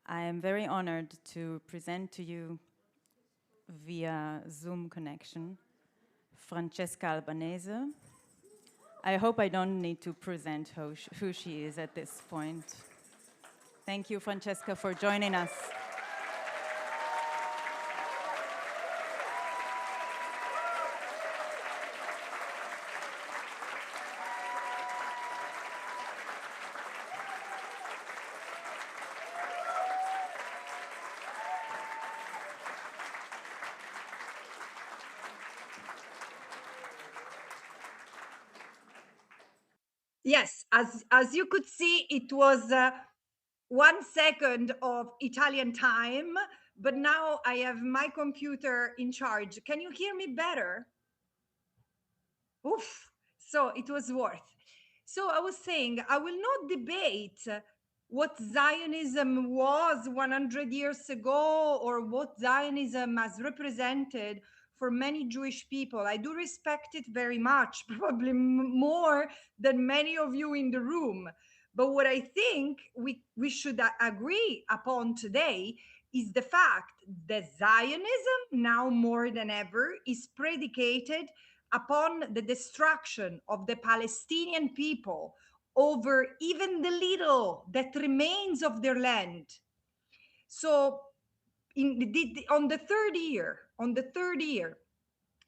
I am very honored to present to you via Zoom connection Francesca Albanese. I hope I don't need to present who she is at this point. Thank you, Francesca, for joining us. Yes, as you could see, it was 1 second of Italian time, but now I have my computer in charge. Can you hear me better? Oof, so it was worth. So I was saying, I will not debate what Zionism was 100 years ago or what Zionism has represented for many Jewish people. I do respect it very much, probably more than many of you in the room. But what I think we should agree upon today is the fact that Zionism, now more than ever, is predicated upon the destruction of the Palestinian people over even the little that remains of their land. So on the third year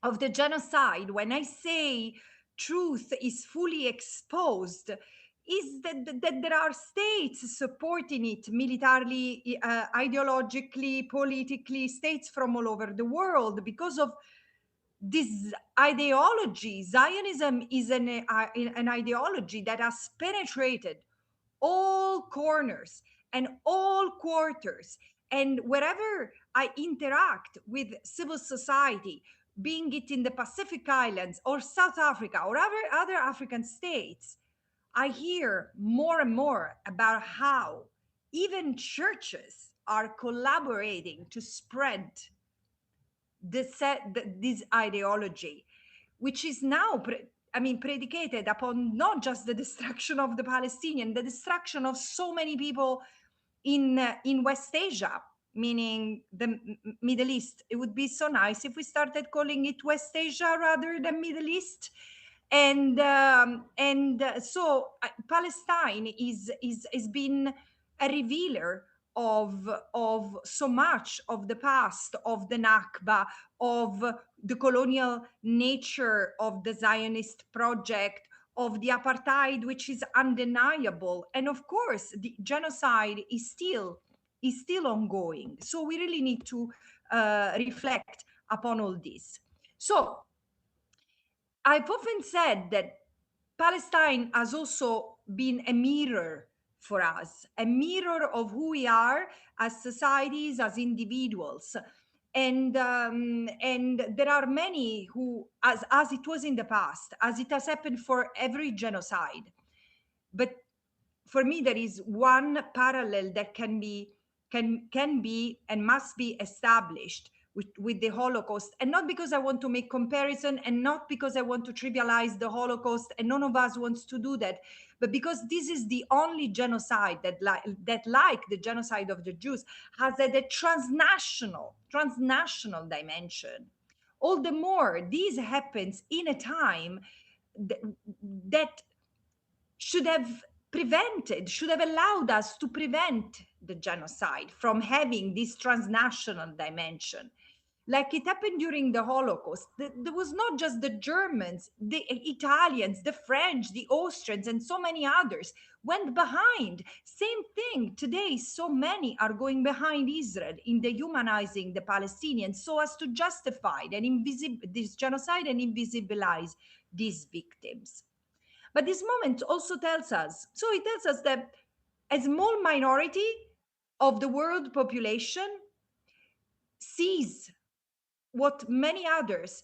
of the genocide, when I say truth is fully exposed, is that there are states supporting it militarily, ideologically, politically, states from all over the world because of this ideology. Zionism is an ideology that has penetrated all corners and all quarters. And wherever I interact with civil society, being it in the Pacific Islands or South Africa or other African states, I hear more and more about how even churches are collaborating to spread this ideology, which is now predicated upon not just the destruction of the Palestinian, the destruction of so many people in West Asia, meaning the Middle East. It would be so nice if we started calling it West Asia rather than Middle East. And so Palestine is been a revealer of so much of the past, of the Nakba, of the colonial nature of the Zionist project, of the apartheid, which is undeniable, and of course the genocide is still ongoing. So we really need to reflect upon all this. So I've often said that Palestine has also been a mirror for us, a mirror of who we are as societies, as individuals. And there are many who, as it was in the past, as it has happened for every genocide. But for me, there is one parallel that can be and must be established with the Holocaust, and not because I want to make comparison, and not because I want to trivialize the Holocaust, and none of us wants to do that, but because this is the only genocide that like the genocide of the Jews, has a transnational dimension. All the more this happens in a time that should have allowed us to prevent the genocide from having this transnational dimension. Like it happened during the Holocaust. There was not just the Germans, the Italians, the French, the Austrians, and so many others went behind. Same thing today. So many are going behind Israel in dehumanizing the Palestinians so as to justify this genocide and invisibilize these victims. But this moment also tells us, so it tells us that a small minority of the world population sees what many others,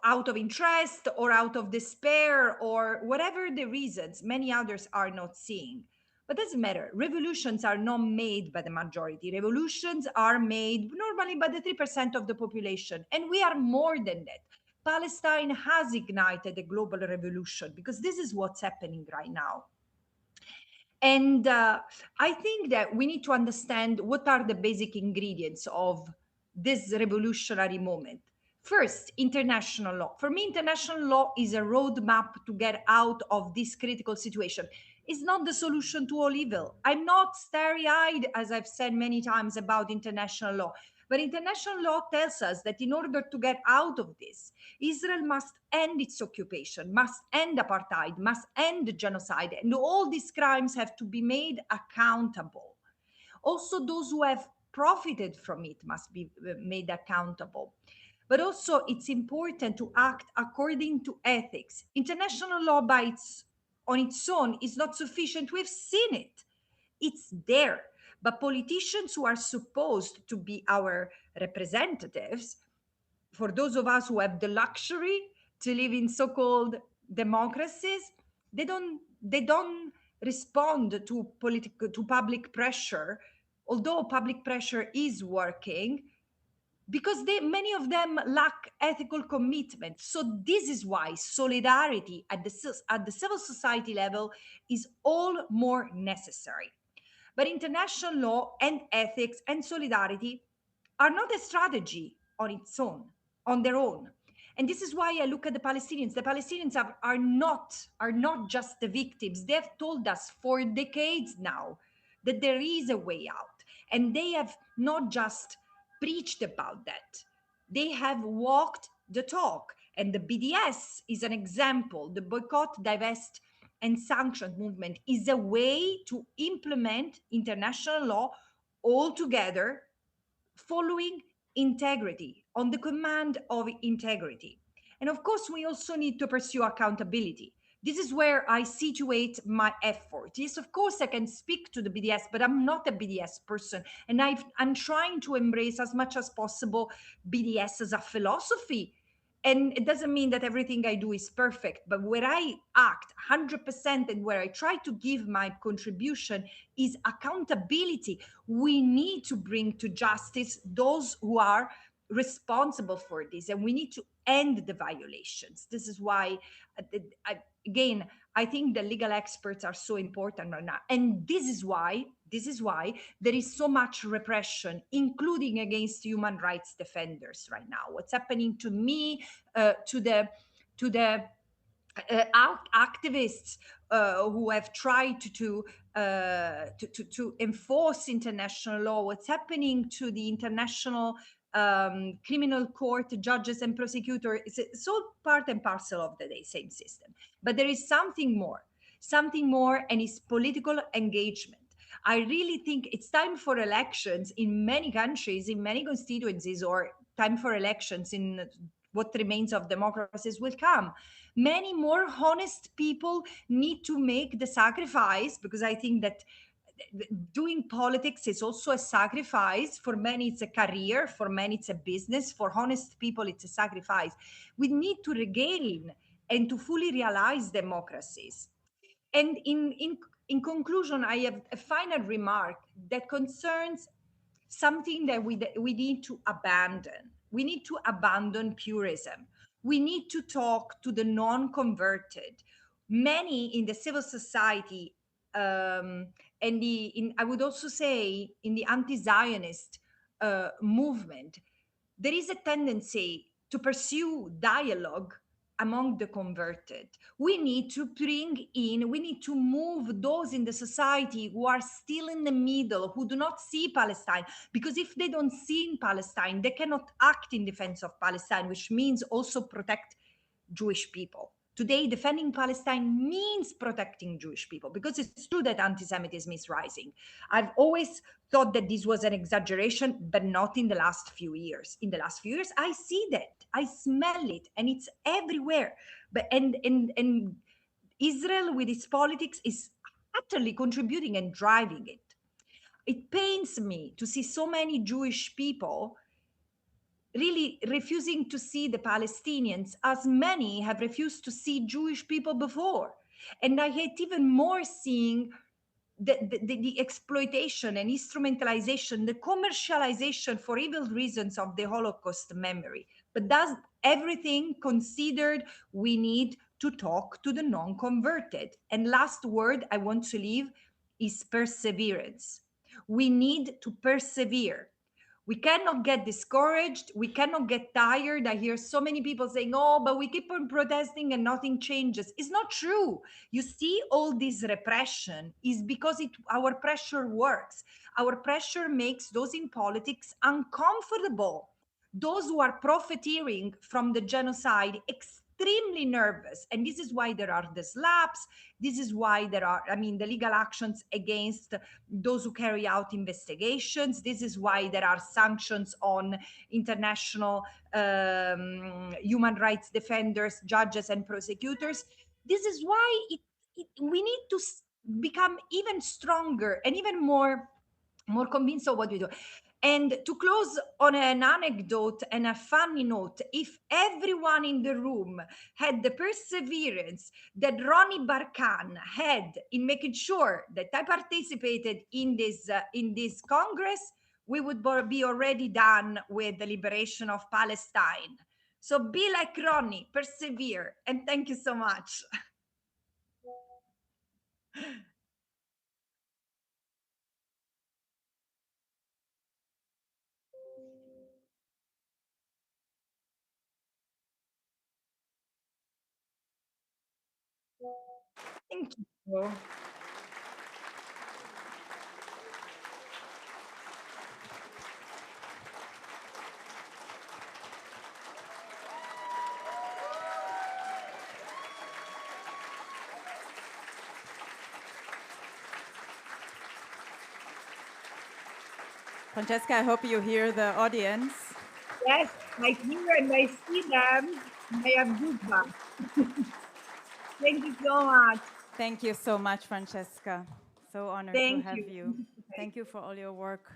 out of interest or out of despair or whatever the reasons, many others are not seeing. But doesn't matter. Revolutions are not made by the majority. Revolutions are made normally by the 3% of the population. And we are more than that. Palestine has ignited a global revolution because this is what's happening right now. And I think that we need to understand what are the basic ingredients of this revolutionary moment. First, international law. For me, international law is a roadmap to get out of this critical situation. It's not the solution to all evil. I'm not starry-eyed, as I've said many times, about international law. But international law tells us that in order to get out of this, Israel must end its occupation, must end apartheid, must end genocide, and all these crimes have to be made accountable. Also, those who have profited from it must be made accountable. But also, it's important to act according to ethics. International law on its own is not sufficient. We've seen it. It's there. But politicians who are supposed to be our representatives, for those of us who have the luxury to live in so-called democracies, they don't respond to public pressure, although public pressure is working, because many of them lack ethical commitment. So this is why solidarity at the civil society level is all more necessary. But international law and ethics and solidarity are not a strategy on their own. And this is why I look at the Palestinians. The Palestinians are not just the victims. They have told us for decades now that there is a way out. And they have not just preached about that. They have walked the talk. And the BDS is an example. The boycott, divest, and sanction movement is a way to implement international law all together, following integrity, on the command of integrity. And of course, we also need to pursue accountability. This is where I situate my effort. Yes, of course, I can speak to the BDS, but I'm not a BDS person. And I'm trying to embrace as much as possible BDS as a philosophy. And it doesn't mean that everything I do is perfect, but where I act 100% and where I try to give my contribution is accountability. We need to bring to justice those who are responsible for this, and we need to end the violations. This is why, again, I think the legal experts are so important right now, and this is why there is so much repression, including against human rights defenders right now. What's happening to me, to the activists who have tried to enforce international law, what's happening to the international criminal court judges and prosecutors. It's all part and parcel of the same system. But there is something more, and it's political engagement. I really think it's time for elections in many countries, in many constituencies, or time for elections in what remains of democracies will come. Many more honest people need to make the sacrifice, because I think that doing politics is also a sacrifice. For many, it's a career. For many, it's a business. For honest people, it's a sacrifice. We need to regain and to fully realize democracies. And in conclusion, I have a final remark that concerns something that we need to abandon. We need to abandon purism. We need to talk to the non-converted. Many in the civil society, and I would also say in the anti-Zionist movement, there is a tendency to pursue dialogue among the converted. We need to move those in the society who are still in the middle, who do not see Palestine, because if they don't see in Palestine, they cannot act in defense of Palestine, which means also protect Jewish people. Today, defending Palestine means protecting Jewish people, because it's true that anti-Semitism is rising. I've always thought that this was an exaggeration, but not in the last few years. In the last few years, I see that, I smell it, and it's everywhere. But and Israel with its politics is utterly contributing and driving it. It pains me to see so many Jewish people really refusing to see the Palestinians, as many have refused to see Jewish people before. And I hate even more seeing the exploitation and instrumentalization, the commercialization for evil reasons of the Holocaust memory. But that's everything considered, we need to talk to the non-converted. And last word I want to leave is perseverance. We need to persevere. We cannot get discouraged. We cannot get tired. I hear so many people saying, oh, but we keep on protesting and nothing changes. It's not true. You see, all this repression is because our pressure works. Our pressure makes those in politics uncomfortable. Those who are profiteering from the genocide, extremely nervous. And this is why there are the slaps. This is why there are, the legal actions against those who carry out investigations. This is why there are sanctions on international human rights defenders, judges, and prosecutors. This is why we need to become even stronger and even more convinced of what we do. And to close on an anecdote and a funny note, if everyone in the room had the perseverance that Ronnie Barkan had in making sure that I participated in this Congress, we would be already done with the liberation of Palestine. So be like Ronnie, persevere, and thank you so much. Thank you. Francesca, I hope you hear the audience. Yes, I hear and I see them. I have goosebumps. Thank you so much. Thank you so much, Francesca. So honored to have you. Thank you for all your work.